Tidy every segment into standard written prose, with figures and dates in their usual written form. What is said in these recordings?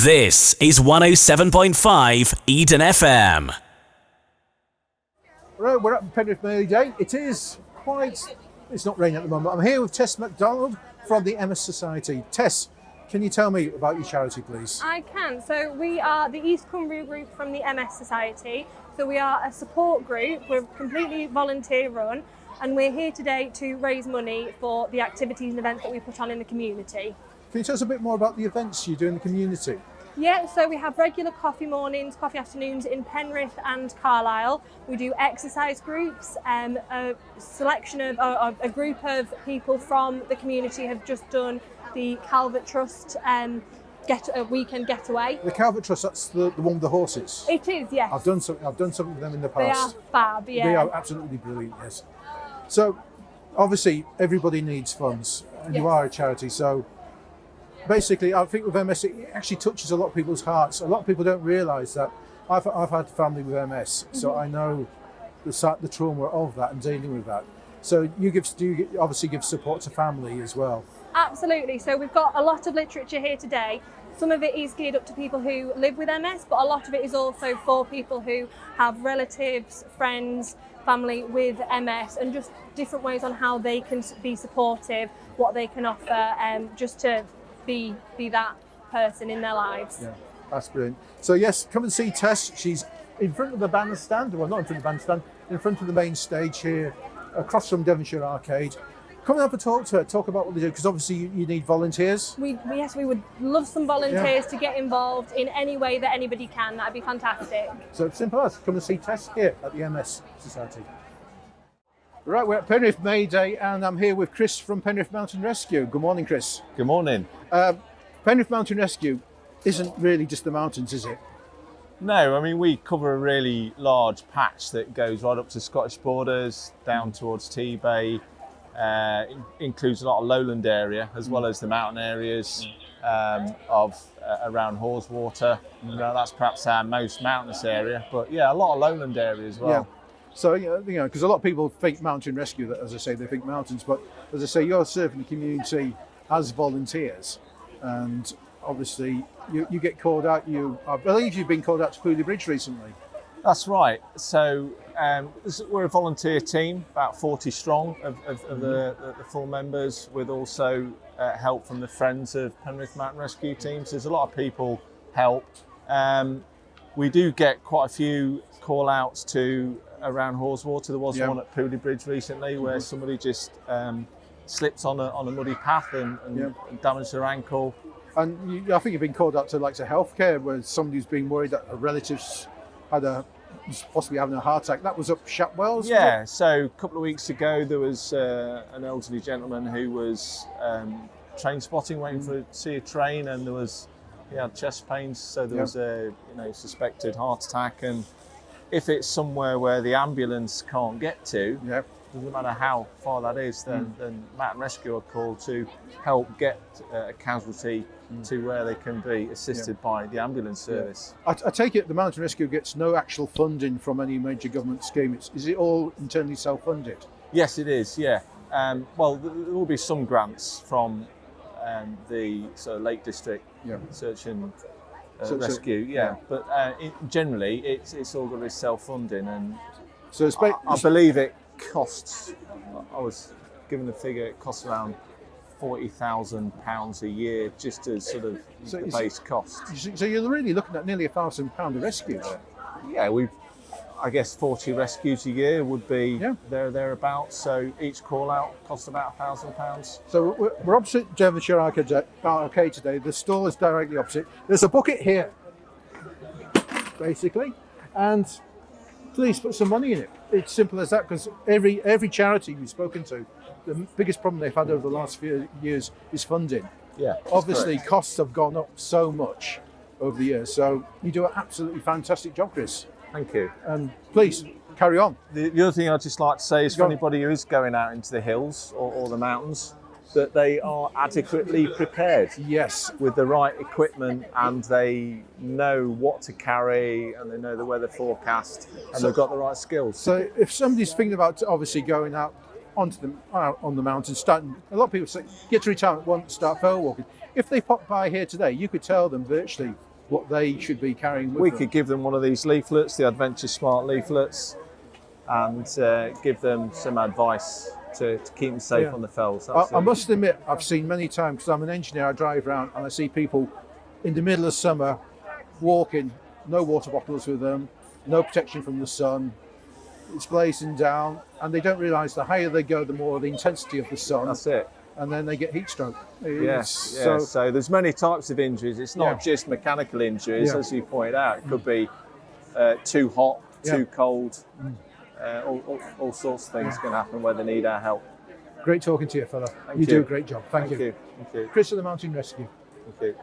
This is 107.5 Eden FM. Right, we're at Penrith May Day. It's not raining at the moment. I'm here with Tess MacDonald from the MS Society. Tess, can you tell me about your charity, please? I can. So we are the East Cumbria group from the MS Society. So we are a support group. We're completely volunteer run, and we're here today to raise money for the activities and events that we put on in the community. Can you tell us a bit more about the events you do in the community? Yeah, so we have regular coffee mornings, coffee afternoons in Penrith and Carlisle. We do exercise groups. A selection of a group of people from the community have just done the Calvert Trust weekend getaway. The Calvert Trust, that's the one with the horses. It is, yes. I've done something with them in the They past. are fab, yeah. They are absolutely brilliant, yes. So, obviously, everybody needs funds, and you Yes. are a charity, so basically, I think with MS, it actually touches a lot of people's hearts. A lot of people don't realise that. I've had family with MS, so I know the trauma of that and dealing with that. So obviously give support to family as well. Absolutely. So we've got a lot of literature here today. Some of it is geared up to people who live with MS, but a lot of it is also for people who have relatives, friends, family with MS, and just different ways on how they can be supportive, what they can offer, just to be that person in their lives. Yeah, that's brilliant. So yes, come and see Tess. She's in front of the bandstand, well not in front of the bandstand, in front of the main stage here, across from Devonshire Arcade. Come and have a talk to her, talk about what they do, because obviously you need volunteers. We would love some volunteers to get involved in any way that anybody can. That'd be fantastic. So it's simple as come and see Tess here at the MS Society. Right, we're at Penrith May Day, and I'm here with Chris from Penrith Mountain Rescue. Good morning, Chris. Good morning. Penrith Mountain Rescue isn't really just the mountains, is it? No, I mean, we cover a really large patch that goes right up to Scottish borders, down towards T-Bay, includes a lot of lowland area, as well as the mountain areas around Haweswater. You know, that's perhaps our most mountainous area, but yeah, a lot of lowland area as well. Yeah. So, because a lot of people think mountain rescue, as I say, they think mountains, but as I say, you're serving the community as volunteers, and obviously you get called out. I believe you've been called out to Pooley Bridge recently. That's right. So we're a volunteer team, about 40 strong of the full members, with also help from the Friends of Penrith Mountain Rescue teams. There's a lot of people help. We do get quite a few call outs to around Haweswater. There was one at Pooley Bridge recently where somebody just slipped on a muddy path and damaged their ankle. And I think you've been called out to healthcare, where somebody's been worried that a relative's possibly having a heart attack. That was up Shapwell's. Yeah, so a couple of weeks ago there was an elderly gentleman who was train spotting, waiting to see a train, and he had chest pains, so there was a suspected heart attack. And if it's somewhere where the ambulance can't get to, doesn't matter how far that is, then Mountain Rescue are called to help get a casualty to where they can be assisted by the ambulance service. I take it the Mountain Rescue gets no actual funding from any major government scheme. Is it all internally self-funded? Yes, it is, yeah. Well, there will be some grants from the Lake District Search and Rescue, but generally it's all going to be self-funding, and so I believe it costs, I was given the figure, it costs around £40,000 a year just as sort of the base cost. So you're really looking at nearly £1,000 a rescue there? Yeah, I guess 40 rescues a year would be thereabouts, so each call out costs about £1,000. So we're opposite Devonshire Arcade today. The stall is directly opposite. There's a bucket here, basically, and please put some money in it. It's simple as that, because every charity we've spoken to, the biggest problem they've had over the last few years is funding. Yeah. Obviously, correct. Costs have gone up so much over the years. So you do an absolutely fantastic job, Chris. Thank you. And please carry on. The other thing I'd just like to say is for anybody who is going out into the hills or the mountains, that they are adequately prepared. Yes. With the right equipment, and they know what to carry, and they know the weather forecast, and they've got the right skills. So if somebody's thinking about obviously going out on the mountains, a lot of people say get to retirement, want to start trail walking. If they pop by here today, you could tell them virtually what they should be carrying with We them. could give them one of these leaflets, the Adventure Smart leaflets, and give them some advice to keep them safe on the fells. I must admit, I've seen many times, because I'm an engineer, I drive around and I see people in the middle of summer walking, no water bottles with them, no protection from the sun, it's blazing down, and they don't realise the higher they go, the more the intensity of the sun. That's it. And then they get heat stroke. Yes. So there's many types of injuries. It's not just mechanical injuries, as you pointed out. It could be too hot, too cold. All sorts of things can happen where they need our help. Great talking to you, fella. Thank you you. do a great job. Thank you. Thank you. Chris of the Mountain Rescue. Thank you.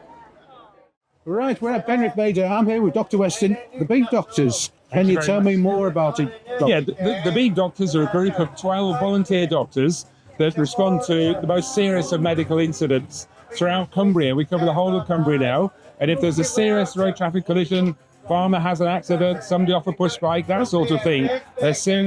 Right, we're at Penrith Mayday. I'm here with Dr. Weston, the Beak Doctors. Can you tell me more about it, Doctor? Yeah, the Beak Doctors are a group of 12 volunteer doctors that respond to the most serious of medical incidents throughout Cumbria. We cover the whole of Cumbria now, and if there's a serious road traffic collision, farmer has an accident, somebody off a push bike, that sort of thing,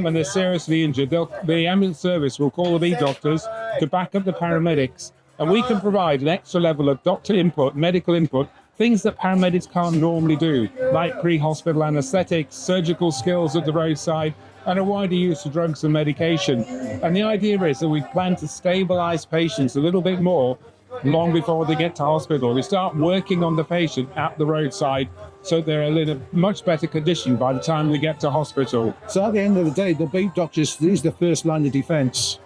when they're seriously injured, the ambulance service will call the Beak Doctors to back up the paramedics, and we can provide an extra level of doctor input, medical input, things that paramedics can't normally do, like pre-hospital anaesthetics, surgical skills at the roadside, and a wider use of drugs and medication. And the idea is that we plan to stabilise patients a little bit more long before they get to hospital. We start working on the patient at the roadside so they're in a much better condition by the time they get to hospital. So at the end of the day, the Beak Doctors, this is the first line of defence.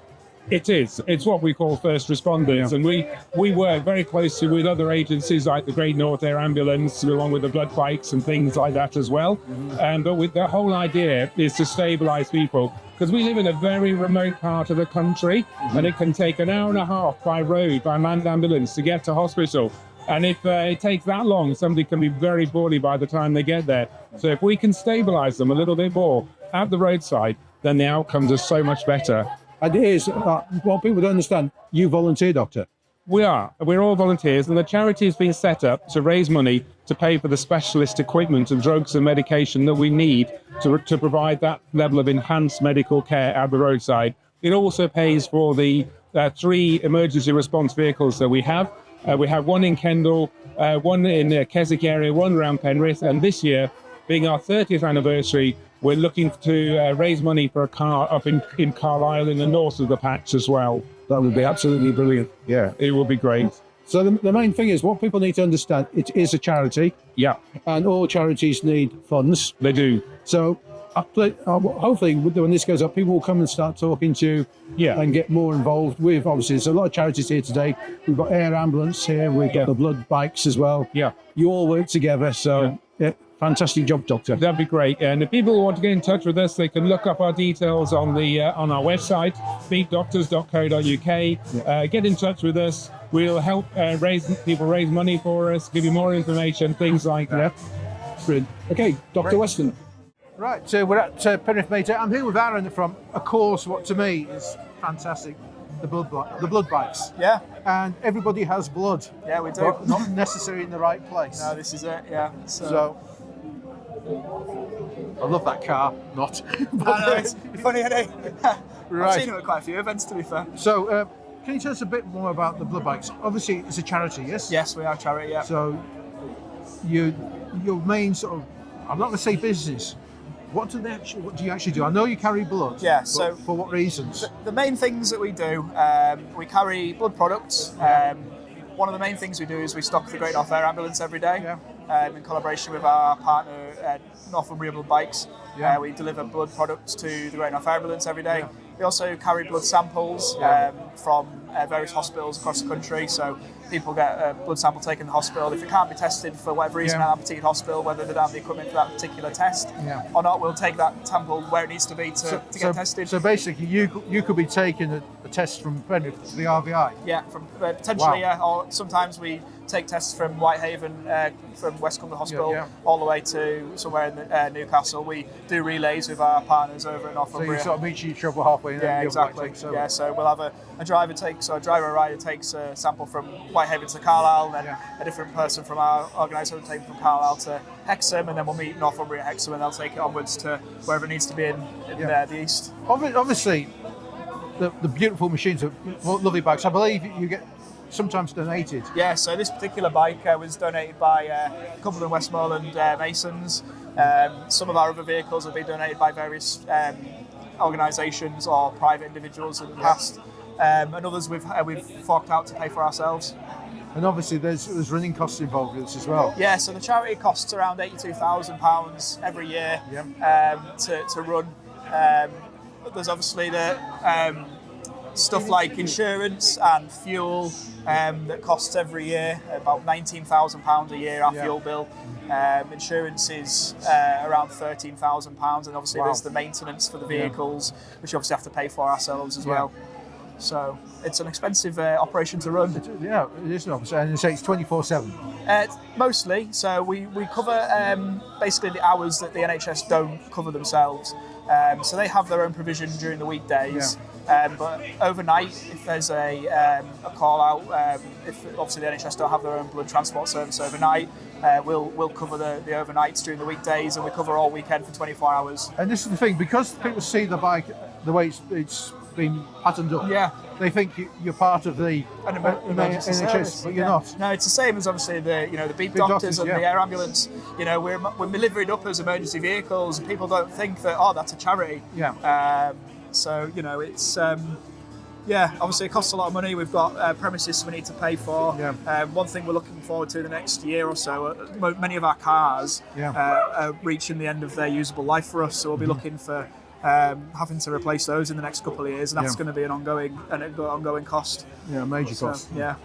It is. It's what we call first responders, and we work very closely with other agencies like the Great North Air Ambulance, along with the blood bikes and things like that as well. But with the whole idea is to stabilise people, because we live in a very remote part of the country, and it can take an hour and a half by road, by manned ambulance, to get to hospital. And if it takes that long, somebody can be very poorly by the time they get there. So if we can stabilise them a little bit more at the roadside, then the outcomes are so much better. And it is, what people don't understand, you volunteer, Doctor. We are. We're all volunteers, and the charity has been set up to raise money to pay for the specialist equipment and drugs and medication that we need to provide that level of enhanced medical care at the roadside. It also pays for the 3 emergency response vehicles that we have. We have one in Kendal, one in the Keswick area, one around Penrith, and this year, being our 30th anniversary, we're looking to raise money for a car up in Carlisle in the north of the patch as well. That would be absolutely brilliant. Yeah, it will be great. So the main thing is, what people need to understand, it is a charity. Yeah. And all charities need funds. They do. So hopefully when this goes up, people will come and start talking to you and get more involved with, obviously, there's a lot of charities here today. We've got Air Ambulance here, we've got the blood bikes as well. Yeah. You all work together, so fantastic job, Doctor. That'd be great. And if people want to get in touch with us, they can look up our details on our website, beakdoctors.co.uk. Get in touch with us. We'll help raise money for us, give you more information, things like that. Brilliant. Okay, Dr. Weston. Right, so we're at Penrith Mayday. I'm here with Aaron from, of course, what to me is fantastic, the blood bikes. Yeah. And everybody has blood. Yeah, we do. But not necessarily in the right place. No, this is it, yeah. So I love that car, not. I know, it's funny, isn't it? Right. I've seen it at quite a few events, to be fair. So, can you tell us a bit more about the blood bikes? Obviously, it's a charity, yes? Yes, we are a charity, yeah. So, your main sort of, I'm not going to say business. What do you actually do? I know you carry blood. Yeah. But so for what reasons? The main things that we do, we carry blood products. One of the main things we do is we stock the Great North Air Ambulance every day. In collaboration with our partner Northumbria Blood Bikes. We deliver blood products to the Great North Air Ambulance every day. We also carry blood samples from various hospitals across the country. So people get a blood sample taken in the hospital. If it can't be tested for whatever reason at that particular hospital, whether they don't have the equipment for that particular test or not, we'll take that sample where it needs to be to get tested. So basically, you could be taking a test from Penrith to the RVI? Yeah, from potentially, or sometimes we take tests from Whitehaven, from West Cumberland Hospital, all the way to somewhere in Newcastle. We do relays with our partners over in Northumbria. So you sort of meet each other halfway. And exactly. Yeah, so we'll have a rider takes a sample from Whitehaven to Carlisle, and then a different person from our organisation will take it from Carlisle to Hexham, and then we'll meet Northumbria at Hexham, and they'll take it onwards to wherever it needs to be in the east. Obviously, the beautiful machines are lovely bikes. I believe you get sometimes donated. Yeah, so this particular bike was donated by Cumberland Westmoreland Masons. Some of our other vehicles have been donated by various organisations or private individuals in the past, and others we've forked out to pay for ourselves. And obviously there's running costs involved with this as well. Yeah, so the charity costs around £82,000 every year to run. There's obviously the stuff like insurance and fuel that costs every year, about £19,000 a year, our fuel bill. Insurance is around £13,000, and obviously there's the maintenance for the vehicles, which you obviously have to pay for ourselves as well. So it's an expensive operation to run. Yeah, it is an operation, and you say it's 24/7. Mostly, so we cover basically the hours that the NHS don't cover themselves. So they have their own provision during the weekdays. But overnight, if there's a call out, if obviously the NHS don't have their own blood transport service overnight, we'll cover the overnights during the weekdays, and we cover all weekend for 24 hours. And this is the thing, because people see the bike the way it's been patterned up. Yeah. They think you're part of the emergency NHS, service, but you're not. No, it's the same as obviously the beep doctors and the air ambulance. We're delivering up as emergency vehicles. People don't think that that's a charity. Yeah. So it's obviously it costs a lot of money. We've got premises we need to pay for. Yeah. One thing we're looking forward to the next year or so, many of our cars are reaching the end of their usable life for us, so we'll be looking for having to replace those in the next couple of years, and that's going to be an ongoing cost. Yeah, major cost. Yeah.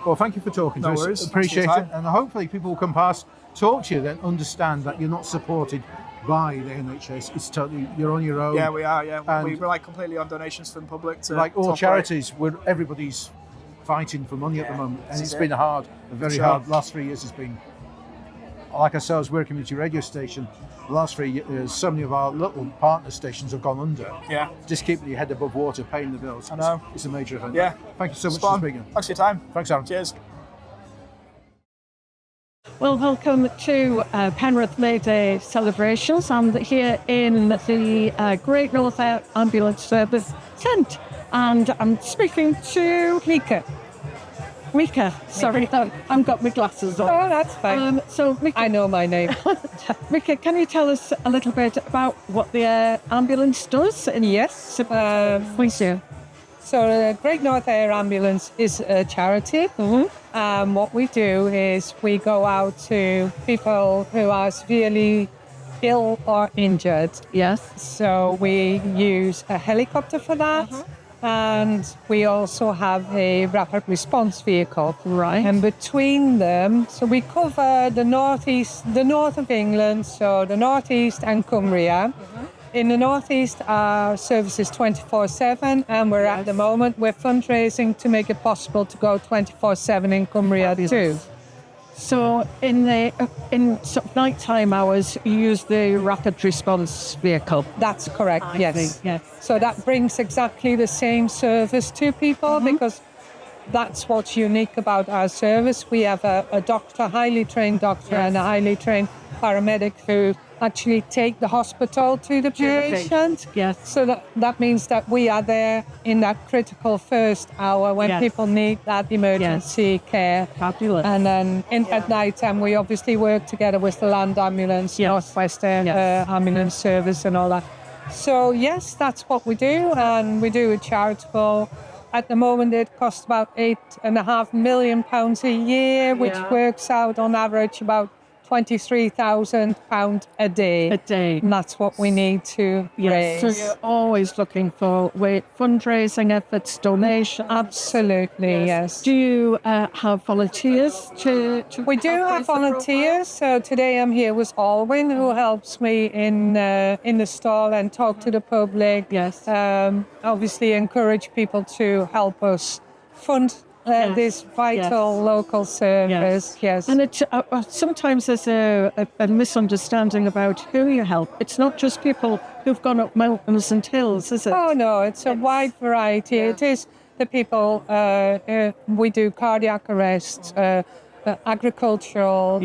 Well, thank you for talking to us. Worries. Appreciate it, and hopefully people will come past, talk to you, then understand that you're not supported by the NHS. It's totally, you're on your own. Yeah, we are. Yeah, And we rely completely on donations from the public. Like all charities, where everybody's fighting for money at the moment, and it's been very hard. Last 3 years has been. Like ourselves, we're a community radio station. The last 3 years, so many of our little partner stations have gone under. Yeah. Just keeping your head above water, paying the bills. I know. It's a major event. Yeah. Thank you so much for speaking. Thanks for your time. Thanks, Aaron. Cheers. Well, welcome to Penrith May Day celebrations. I'm here in the Great North Air Ambulance Service tent, and I'm speaking to Mika, sorry, I haven't got my glasses on. Oh, that's fine. So, Mika, I know my name. Mika, can you tell us a little bit about what the ambulance does? Yes, Please do. So the Great North Air Ambulance is a charity. Mm-hmm. What we do is we go out to people who are severely ill or injured. Yes. So we use a helicopter for that. And we also have a rapid response vehicle. Right. And between them, so we cover the north of England, so the northeast and Cumbria. In the northeast, our service is 24/7, and we're at the moment we're fundraising to make it possible to go 24/7 in Cumbria too. So in sort of nighttime hours, you use the rapid response vehicle. That's correct. Yes. Yes. So that brings exactly the same service to people because that's what's unique about our service. We have a doctor, highly trained doctor, and a highly trained paramedic who actually take the hospital to the patient. Yes. So that means that we are there in that critical first hour when people need that emergency care. Fabulous. And then at night time, we obviously work together with the Land Ambulance, Northwest Ambulance Service and all that. So yes, that's what we do. And we do a charitable. At the moment, it costs about £8.5 million a year, which works out on average about £23,000 a day. A day. And that's what we need to raise. So you're always looking for fundraising efforts, donations. Absolutely, yes. Do you have volunteers to We do have volunteers. So today I'm here with Alwyn, who helps me in the stall and talk to the public. Yes. Obviously encourage people to help us fund this vital local service. Yes. And it sometimes there's a misunderstanding about who you help. It's not just people who've gone up mountains and hills, is it? Oh no, it's a wide variety. It is the people. We do cardiac arrests, agricultural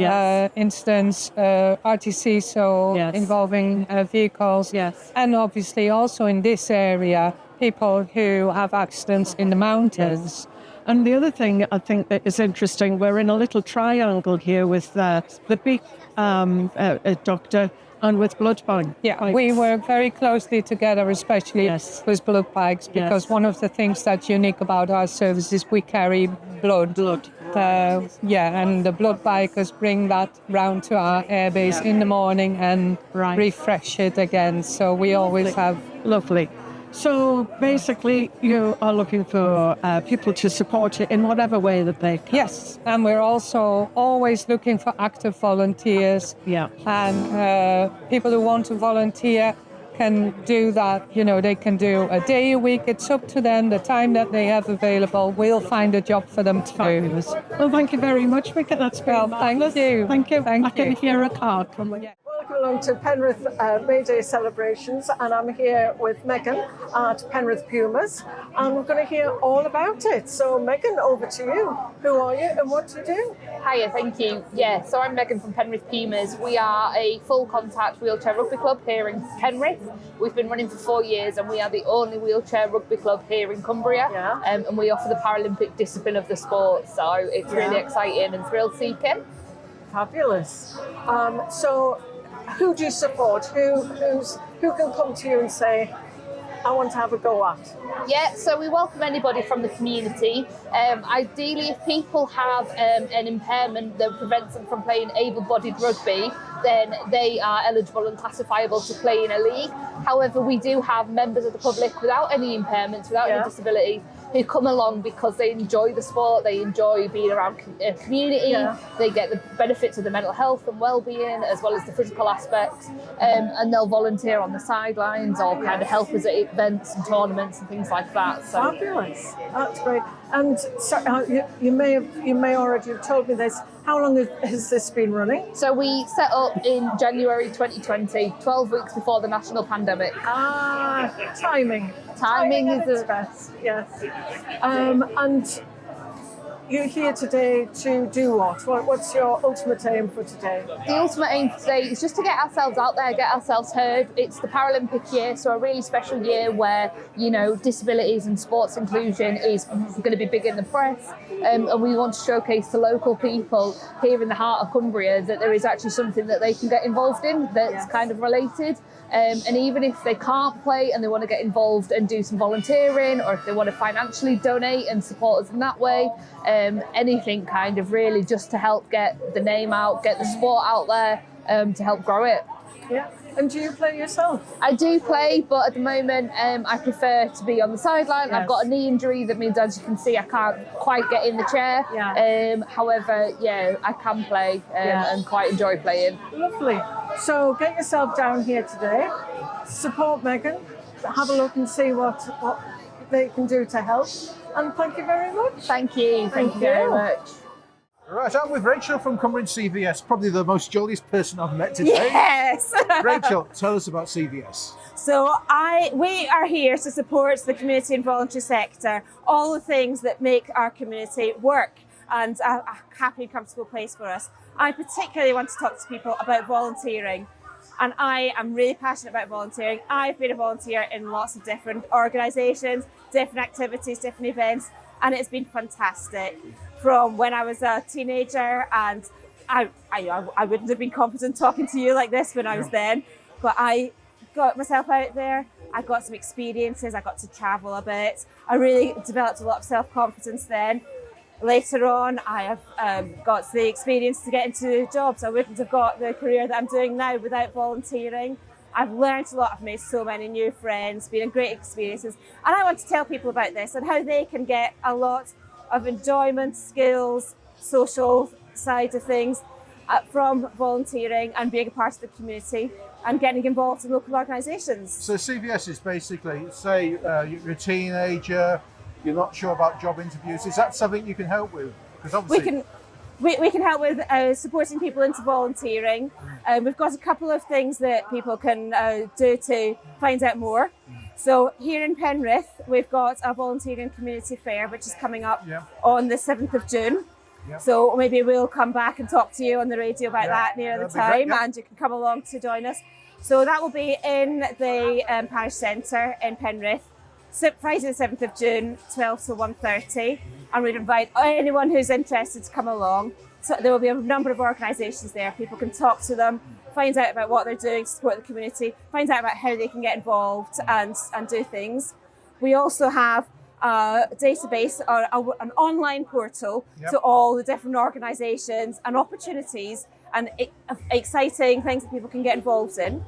instance, RTC, so involving vehicles. Yes. And obviously also in this area, people who have accidents in the mountains. And the other thing I think that is interesting, we're in a little triangle here with the big doctor and with blood bank. Yeah, we work very closely together, especially with blood banks, because one of the things that's unique about our service is we carry blood. And the blood bikers bring that round to our airbase in the morning and refresh it again. So we always have... Lovely. So basically, you are looking for people to support you in whatever way that they can. Yes, and we're also always looking for active volunteers. Yeah. And people who want to volunteer can do that. You know, they can do a day a week. It's up to them, the time that they have available. We'll find a job for them to do. Well, thank you very much, Mika. That's been thank you. Thank you. Thank I can hear a car coming. Welcome along to Penrith May Day celebrations, and I'm here with Megan at Penrith Pumas, and we're going to hear all about it. So Megan, over to you. Who are you and what do you do? Hiya, thank you. Yeah, so I'm Megan from Penrith Pumas. We are a full contact wheelchair rugby club here in Penrith. We've been running for 4 years and we are the only wheelchair rugby club here in Cumbria. And we offer the Paralympic discipline of the sport, so it's really exciting and thrill-seeking. Fabulous. So who do you support? Who can come to you and say, I want to have a go at? Yeah, so we welcome anybody from the community. Ideally, if people have an impairment that prevents them from playing able-bodied rugby, then they are eligible and classifiable to play in a league. However, we do have members of the public without any impairments, without any disabilities, who come along because they enjoy the sport, they enjoy being around a community, they get the benefits of the mental health and well-being as well as the physical aspects, and they'll volunteer on the sidelines or kind of help us at events and tournaments and things like that. So. Fabulous, that's great. And so, you may already have told me this. How long has this been running? So we set up in January 2020, 12 weeks before the national pandemic. Timing. Timing is the best. Yes. And you're here today to do what? What's your ultimate aim for today? The ultimate aim for today is just to get ourselves out there, get ourselves heard. It's the Paralympic year, so a really special year where, you know, disabilities and sports inclusion is going to be big in the press. And we want to showcase to local people here in the heart of Cumbria that there is actually something that they can get involved in that's kind of related. And even if they can't play and they want to get involved and do some volunteering, or if they want to financially donate and support us in that way, anything kind of really just to help get the name out, get the sport out there, to help grow it. Yeah. And do you play yourself? I do play, but at the moment I prefer to be on the sideline. I've got a knee injury that means, as you can see, I can't quite get in the chair. However, I can play and quite enjoy playing. Lovely. So get yourself down here today, support Megan, have a look and see what they can do to help. And thank you very much. Thank you. Thank you very much. Right, I'm with Rachel from Cumbrian CVS, probably the most jolliest person I've met today. Yes! Rachel, tell us about CVS. So we are here to support the community and voluntary sector, all the things that make our community work and a happy and comfortable place for us. I particularly want to talk to people about volunteering, and I am really passionate about volunteering. I've been a volunteer in lots of different organisations, different activities, different events, and it's been fantastic. From when I was a teenager, and I wouldn't have been confident talking to you like this when I was then, but I got myself out there, I got some experiences, I got to travel a bit, I really developed a lot of self-confidence then. Later on, I have got the experience to get into jobs. I wouldn't have got the career that I'm doing now without volunteering. I've learned a lot, I've made so many new friends, been great experiences, and I want to tell people about this and how they can get a lot of enjoyment, skills, social side of things from volunteering and being a part of the community and getting involved in local organisations. So CVS is basically, say you're a teenager, you're not sure about job interviews, is that something you can help with? Because obviously we can help with supporting people into volunteering. We've got a couple of things that people can do to find out more. So here in Penrith, we've got a volunteering community fair, which is coming up on the 7th of June. So maybe we'll come back and talk to you on the radio about that near the time, and you can come along to join us. So that will be in the parish centre in Penrith, Friday the 7th of June, 12 to 1:30. and we'd invite anyone who's interested to come along. So there will be a number of organisations there. People can talk to them, find out about what they're doing to support the community, find out about how they can get involved and do things. We also have a database or an online portal to all the different organisations and opportunities and exciting things that people can get involved in.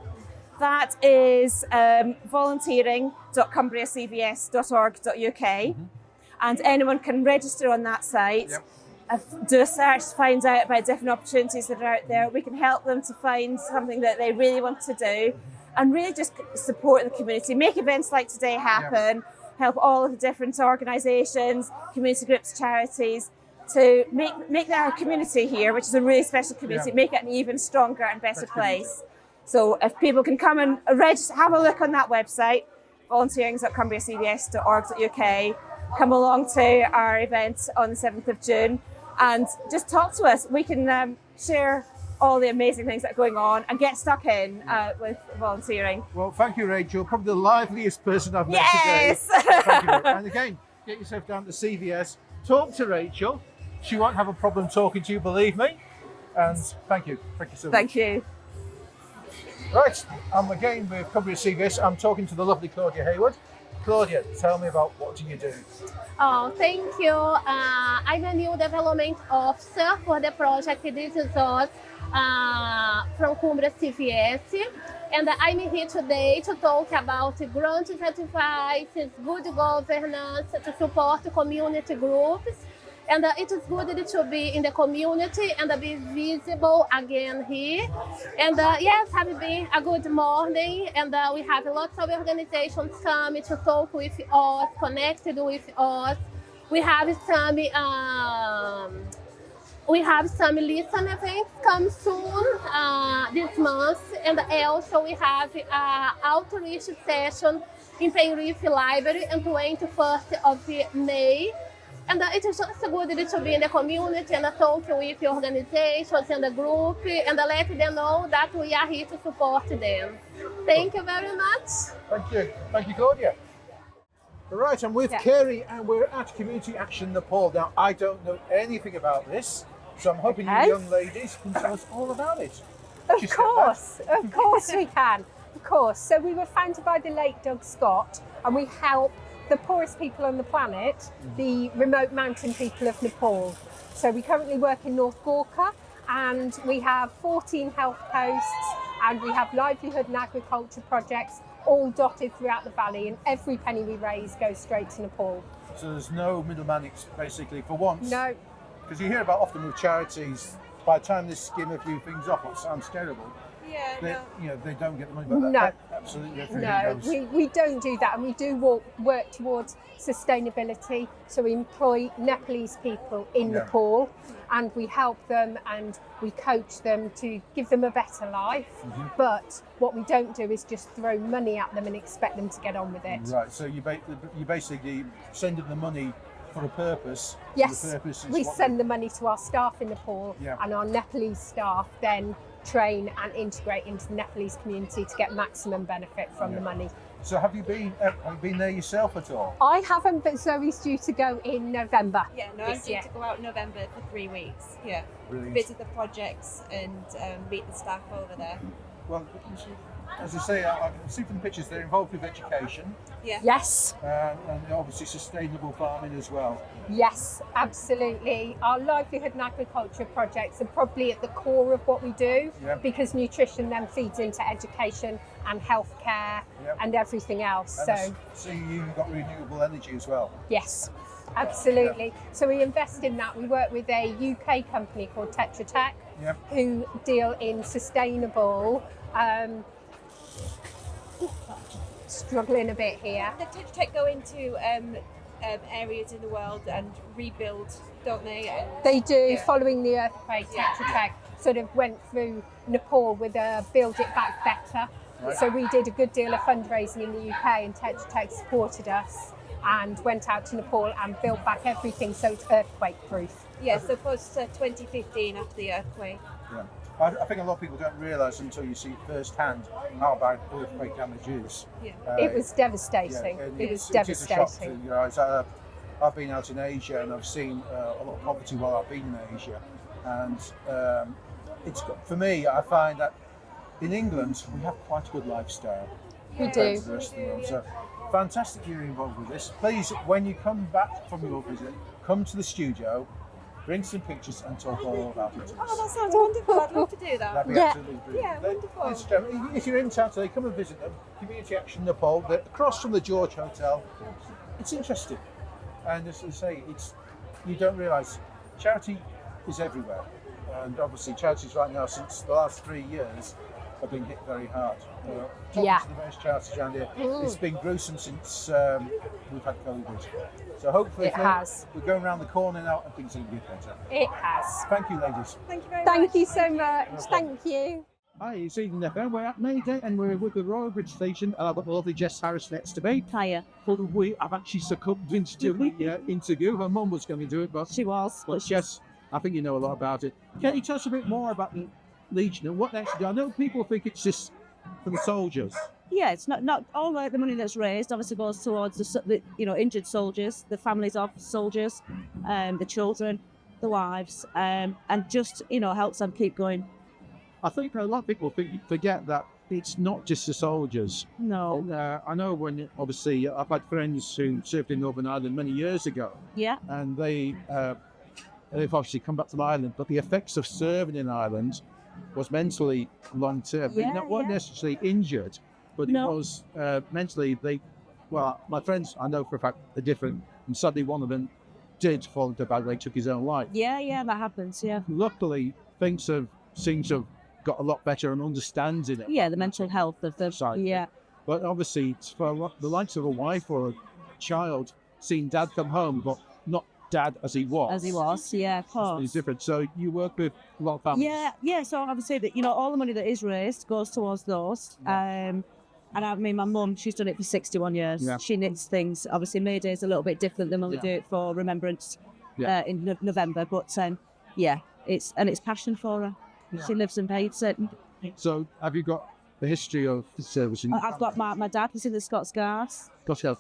That is volunteering.cumbriacvs.org.uk, and anyone can register on that site. Do a search to find out about different opportunities that are out there. We can help them to find something that they really want to do and really just support the community, make events like today happen, help all of the different organisations, community groups, charities to make our community here, which is a really special community, make it an even stronger and better place. So if people can come and register, have a look on that website, volunteering.cumbriacvs.org.uk, come along to our event on the 7th of June and just talk to us. We can share all the amazing things that are going on and get stuck in with volunteering. Well, thank you, Rachel. Probably the liveliest person I've met today. Thank you. And again, get yourself down to CVS, talk to Rachel. She won't have a problem talking to you, believe me. And thank you. Thank you so much. Thank you. Right, I'm again with Cumbria CVS. I'm talking to the lovely Claudia Hayward. Claudia, tell me about what do you do? Oh, thank you. I'm a new development officer for the project This Is Us from Cumbria CVS. And I'm here today to talk about grant advice, good governance, to support community groups. And it is good to be in the community and be visible again here. And yes, have been a good morning. And we have lots of organizations coming to talk with us, connected with us. We have some listen events come soon this month. And also we have an outreach session in Penrith Library on 21st of May. And it is just good to be in the community and talk with organizations and the group and let them know that we are here to support them. Thank you very much. Thank you. Thank you, Claudia. Right, I'm with Kerry and we're at Community Action Nepal. Now, I don't know anything about this, so I'm hoping you young ladies can tell us all about it. Of course we can. Of course. So we were founded by the late Doug Scott and we help the poorest people on the planet, the remote mountain people of Nepal. So we currently work in North Gorkha and we have 14 health posts and we have livelihood and agriculture projects all dotted throughout the valley, and every penny we raise goes straight to Nepal. So there's no middleman basically for once? No. Because you hear about often with charities, by the time they skim a few things off, it sounds terrible. They don't get the money back. Absolutely. No, we don't do that, and we do work towards sustainability. So we employ Nepalese people in Nepal, and we help them and we coach them to give them a better life. But what we don't do is just throw money at them and expect them to get on with it. Right. So you basically send them the money for a purpose. Yes. The purpose is we send the money to our staff in Nepal, and our Nepalese staff then train and integrate into the Nepalese community to get maximum benefit from the money. So have you been there yourself at all? I haven't, but Zoe's due to go in November. Yeah, no, I'm due to go out in November for 3 weeks. Yeah, brilliant. Visit the projects and meet the staff over there. Well, as I say, I can see from the pictures they're involved with education. Yeah. Yes. And obviously sustainable farming as well. Yes, absolutely. Our livelihood and agriculture projects are probably at the core of what we do, because nutrition then feeds into education and healthcare and everything else. And so you've got renewable energy as well. Yes. Absolutely. So we invest in that. We work with a UK company called Tetra Tech, who deal in sustainable. Struggling a bit here. The Tetra Tech go into areas in the world and rebuild, don't they? They do. Following the earthquake, Tetra Tech sort of went through Nepal with a Build It Back Better. Right. So we did a good deal of fundraising in the UK, and Tetra Tech supported us and went out to Nepal and built back everything so it's earthquake proof. Yes, so post 2015 after the earthquake. Yeah. I think a lot of people don't realise until you see it firsthand how bad earthquake damage is. It was devastating. It was devastating. It's a shock to, I've been out in Asia and I've seen a lot of poverty while I've been in Asia, and for me, I find that in England we have quite a good lifestyle. We compared do. to the rest of the world. So fantastic you're involved with this. Please, when you come back from your visit, come to the studio, bring some pictures and talk all about it. Oh, that sounds wonderful. I'd love to do that. That'd be absolutely brilliant. Yeah, wonderful. Ladies and gentlemen, if you're in town today, come and visit them. Community Action Nepal, they're across from the George Hotel. It's interesting. And as I say, you don't realise charity is everywhere. And obviously charities right now, since the last 3 years, have been hit very hard. Talking to the various charities around here, it's been gruesome since we've had COVID. So hopefully we're going around the corner now and things are going to get better. It has. Thank you, ladies. Thank you very much. Thank you so much. Thank you. Hi, it's Eden FM. We're at Mayday and we're with the Royal Bridge Station, and I've got the lovely Jess Harris next to me. Hiya. I've actually succumbed into the interview. Her mum was going to do it, but she was. But Jess, I think you know a lot about it. Can you tell us a bit more about the Legion and what they actually do? I know people think it's just for the soldiers. Yeah, it's not all the money that's raised obviously goes towards the injured soldiers, the families of soldiers, the children, the wives, and just helps them keep going. I think a lot of people forget that it's not just the soldiers. No. I know when, obviously, I've had friends who served in Northern Ireland many years ago. Yeah. And they've obviously come back to Ireland, but the effects of serving in Ireland was mentally long term. Yeah, They weren't necessarily injured, but it was mentally, my friends, I know for a fact, are different. And suddenly one of them did fall into bad way, took his own life. Yeah, that happens, yeah. Luckily, things seem to have got a lot better and understanding it. Yeah, the mental health of the yeah. But obviously, for the likes of a wife or a child, seeing dad come home, but not dad as he was. As he was, yeah, of course. It's different. So you work with a lot of families. Yeah. So obviously, that all the money that is raised goes towards those. And I mean, my mum, she's done it for 61 years. Yeah. She knits things. Obviously, May Day is a little bit different than when we do it for Remembrance in November. But it's passion for her. Yeah. She lives and paints it. So have you got the history of the service? I've got my dad was in the Scots Guards.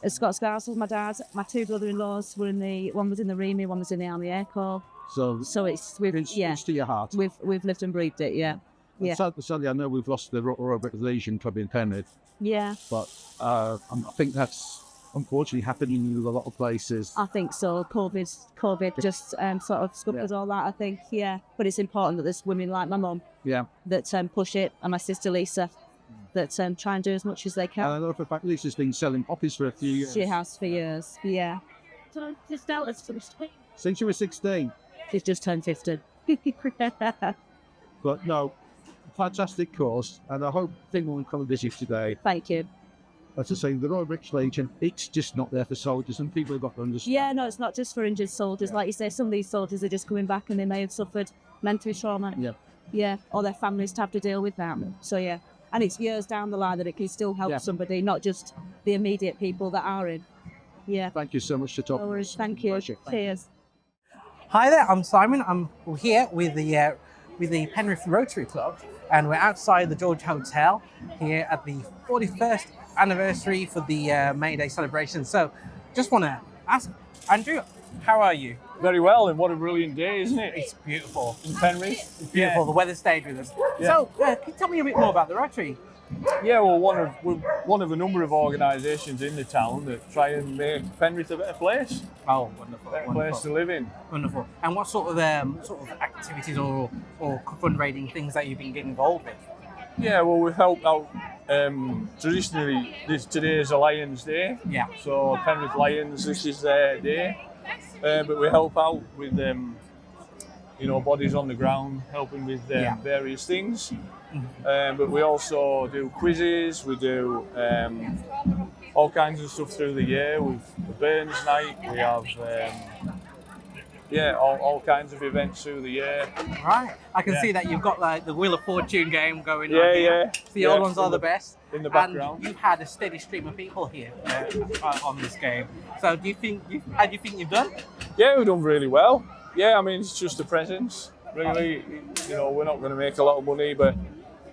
Scots Guards was my dad. My two brother-in-laws were one was in the Remy, one was in the Army Air Corps. So it's to your heart. We've lived and breathed it, yeah. Yeah. Sadly, I know we've lost the Royal British Legion Club in Penrith. Yeah. But I think that's unfortunately happening in a lot of places. I think so. COVID just sort of scuppered all that, I think, yeah. But it's important that there's women like my mum that push it, and my sister Lisa that try and do as much as they can. And I know for a fact Lisa's been selling poppies for a few years. She has for years, yeah. So since you were 16? She's just turned 50. But no, fantastic course, and I hope people will come and visit today. Thank you. As I say, the Royal British Legion, it's just not there for soldiers, and people have got to understand. Yeah, no, it's not just for injured soldiers. Like you say, some of these soldiers are just coming back and they may have suffered mental trauma. Yeah. Yeah, or their families to have to deal with that. So, yeah. And it's years down the line that it can still help somebody, not just the immediate people that are in. Yeah. Thank you so much for talking. No worries. Thank you. Cheers. Hi there, I'm Simon. I'm here with the Penrith Rotary Club, and we're outside the George Hotel here at the 41st anniversary for the May Day celebration. So just want to ask, Andrew, how are you? Very well, and what a brilliant day, isn't it? It's beautiful. In Penrith. It's beautiful. The weather stayed with us. Yeah. So can you tell me a bit more about the Rotary? Yeah, well, we're one of a number of organisations in the town that try and make Penrith a better place. Oh, wonderful! Better place to live in. Wonderful. And what sort of activities or fundraising things that you've been getting involved in? Yeah, well, we've helped out. Traditionally, today is a Lions Day. Yeah. So Penrith Lions, this is their day. But we help out with bodies on the ground, helping with various things. But we also do quizzes, we do all kinds of stuff through the year. We've the Burns Night, we have all kinds of events through the year. Right, I can see that you've got like the Wheel of Fortune game going on. Yeah. The old ones are the best. In the background. And you've had a steady stream of people here on this game. So how do you think you've done? Yeah, we've done really well. Yeah, I mean, it's just a presence. Really, we're not going to make a lot of money, but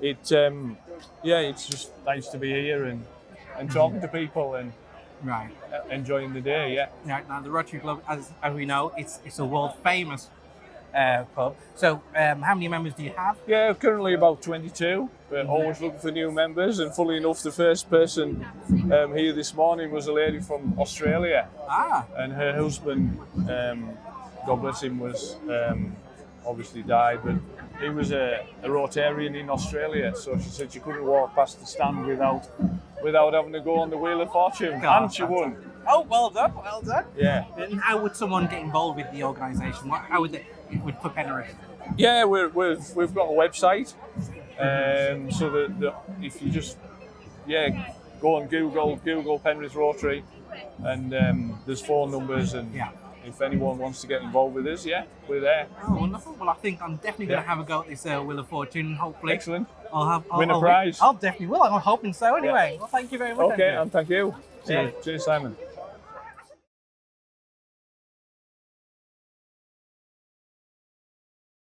it's just nice to be here and talking to people, and Right. enjoying the day. Yeah. Right, now the Rotary Club, as we know, it's a world famous pub. So how many members do you have? Yeah, currently about 22, but always looking for new members. And fully enough, the first person here this morning was a lady from Australia. And her husband, God bless him, was obviously died, but he was a Rotarian in Australia. So she said she couldn't walk past the stand without having to go on the Wheel of Fortune. And she won. Oh, well done, well done. Yeah. And how would someone get involved with the organisation? How would they, for Penrith? Yeah, we've got a website, so that if you just go on Google Penrith Rotary, and there's phone numbers, and if anyone wants to get involved with us, we're there. Oh, wonderful. Well, I think I'm definitely going to have a go at this Wheel of Fortune, and hopefully excellent. I'll win a prize. I'll definitely will. I'm hoping so anyway. Well, thank you very much. Okay, Andrew. and thank you. Cheers. Cheers, Simon.